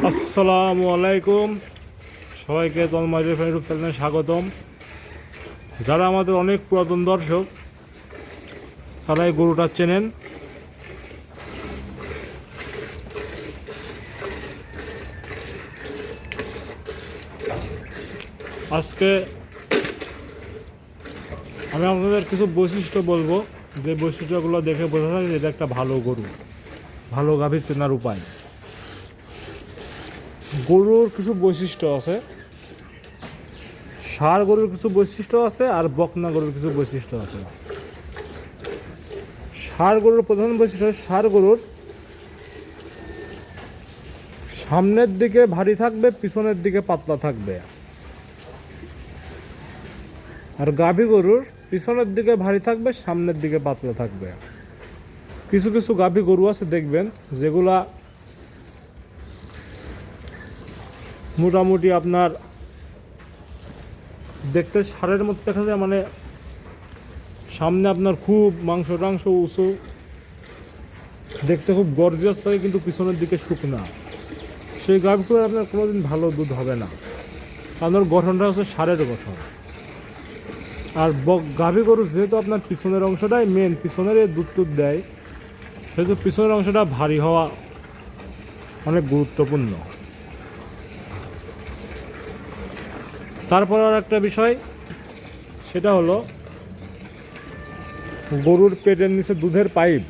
আসসালামু আলাইকুম, সবাইকে তন্ময় ইউটিউব চ্যানেলে স্বাগতম। যারা আমাদের অনেক পুরাতন দর্শক তারা এই গরুটা চেনেন। আজকে আমি আপনাদের কিছু বৈশিষ্ট্য বলবো, যে বৈশিষ্ট্যগুলো দেখে বোঝা যায় যে এটা একটা ভালো গরু, ভালো গাভী চেনার উপায়। গরুর কিছু বৈশিষ্ট্য আছে, ষাঁড় গরুর কিছু বৈশিষ্ট্য আছে, আর বকনা গরুর কিছু বৈশিষ্ট্য আছে। ষাঁড় গরুর প্রধান বৈশিষ্ট্য, ষাঁড় গরুর সামনের দিকে ভারী থাকবে, পিছনের দিকে পাতলা থাকবে। আর গাভী গরুর পিছনের দিকে ভারী থাকবে, সামনের দিকে পাতলা থাকবে। কিছু কিছু গাভী গরু আছে দেখবেন যেগুলা মোটামুটি আপনার দেখতে ষাঁড়ের মতো দেখা যায়, মানে সামনে আপনার খুব মাংস টাংস উঁচু, দেখতে খুব গর্জিয়াস থাকে, কিন্তু পিছনের দিকে শুকনা। সেই গাভীগুলোর আপনার কোনোদিন ভালো দুধ হবে না, কারণ ওর গঠনটা হচ্ছে ষাঁড়ের গঠন। আর গাভী গরু যেহেতু আপনার পিছনের অংশটাই মেন, পিছনের দুধ টুধ দেয়, সেহেতু পিছনের অংশটা ভারী হওয়া অনেক গুরুত্বপূর্ণ। তারপর আর একটা বিষয়, সেটা হলো গরুর পেটের নিচে দুধের পাইপ।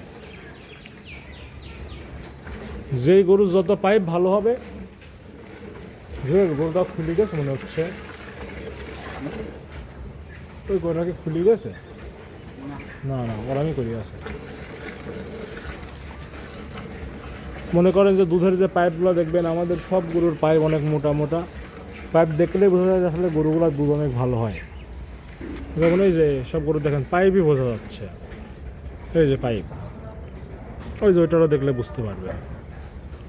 যেই গরু যত পাইপ ভালো হবে, যে গরুটা খুলে গেছে মনে হচ্ছে, ওই গরুটাকে খুলে গেছে, না না ওরামি করি আছে। মনে করেন যে দুধের যে পাইপগুলো দেখবেন, আমাদের সব গরুর পাইপ অনেক মোটা মোটা, পাইপ দেখলেই বোঝা যায় আসলে গরুগুলোর দুধ অনেক ভালো হয়। যেমন এই যে সব গরু দেখেন পাইপই বোঝা যাচ্ছে, এই যে পাইপ, ওই যে ওইটারও দেখলে বুঝতে পারবে।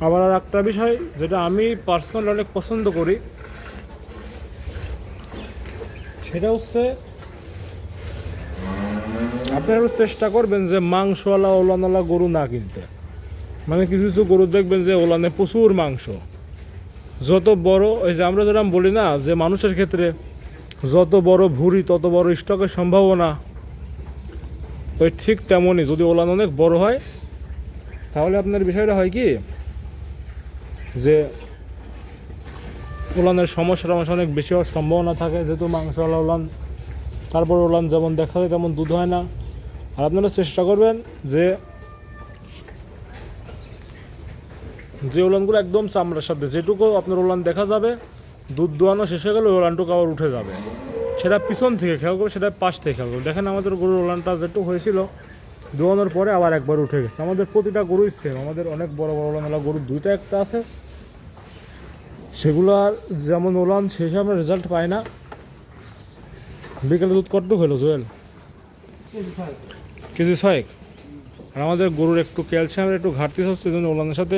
আবার আর একটা বিষয় যেটা আমি পার্সোনালি অনেক পছন্দ করি, সেটা হচ্ছে আপনারা চেষ্টা করবেন যে মাংসওয়ালা ওলানওয়ালা গরু না কিনতে। মানে কিছু কিছু গরু দেখবেন যে ওলানে প্রচুর মাংস, যত বড়, ওই যে আমরা যেরকম বলি না যে মানুষের ক্ষেত্রে যত বড় ভুঁড়ি তত বড় স্টকের সম্ভাবনা, ওই ঠিক তেমনই যদি ওলান অনেক বড় হয়, তাহলে আপনার বিষয়টা হয় কি যে ওলানের সমস্যাটা অনেক বেশি হওয়ার সম্ভাবনা থাকে, যেহেতু মাংসওয়ালা ওলান। তারপর ওলান যেমন দেখা যায় তেমন দুধ হয় না। আর আপনারা চেষ্টা করবেন যে ওলানগুলো একদম চামড়ার সাথে, যেটুকু আপনার ওলান দেখা যাবে, দুধ দোয়ানো শেষ হয়ে গেলে ওলানটুকু আবার উঠে যাবে। সেটা পিছন থেকে খেয়াল করবে, সেটা পাশ থেকে খেয়াল করবে। দেখেন আমাদের গরুর ওলানটা যেটুকু হয়েছিল দোয়ানোর পরে আবার একবার উঠে গেছে। আমাদের প্রতিটা গরুই সেম, আমাদের অনেক বড় বড় ওলানওয়ালা গরু দুইটা একটা আছে, সেগুলার যেমন ওলান শেষে আমরা রেজাল্ট পাই না। বিকেলে দুধ কতটুকু হলো জোয়েল? কেজি 6। আর আমাদের গরুর একটু ক্যালসিয়ামের একটু ঘাটতি হচ্ছে, এই জন্য ওলানের সাথে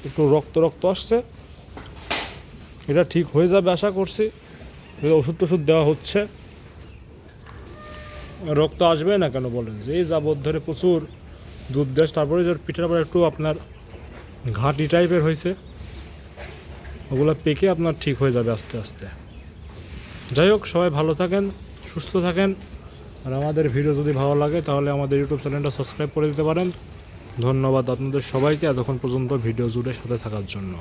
একটু রক্ত আসছে। এটা ঠিক হয়ে যাবে আশা করছি, ওষুধ টষুধ দেওয়া হচ্ছে। রক্ত আসবে না কেন বলেন, যে এই যাবত ধরে প্রচুর দুধ দেশ, তারপরে যে পিঠের পরে একটু আপনার ঘাটি টাইপের হয়েছে, ওগুলো পেকে আপনার ঠিক হয়ে যাবে আস্তে আস্তে। যাই হোক, সবাই ভালো থাকেন, সুস্থ থাকেন। আর আমাদের ভিডিও যদি ভালো লাগে তাহলে আমাদের ইউটিউব চ্যানেলটা সাবস্ক্রাইব করে দিতে পারেন। ধন্যবাদ আপনাদের সবাইকে এতক্ষণ পর্যন্ত ভিডিও জুড়ে সাথে থাকার জন্য।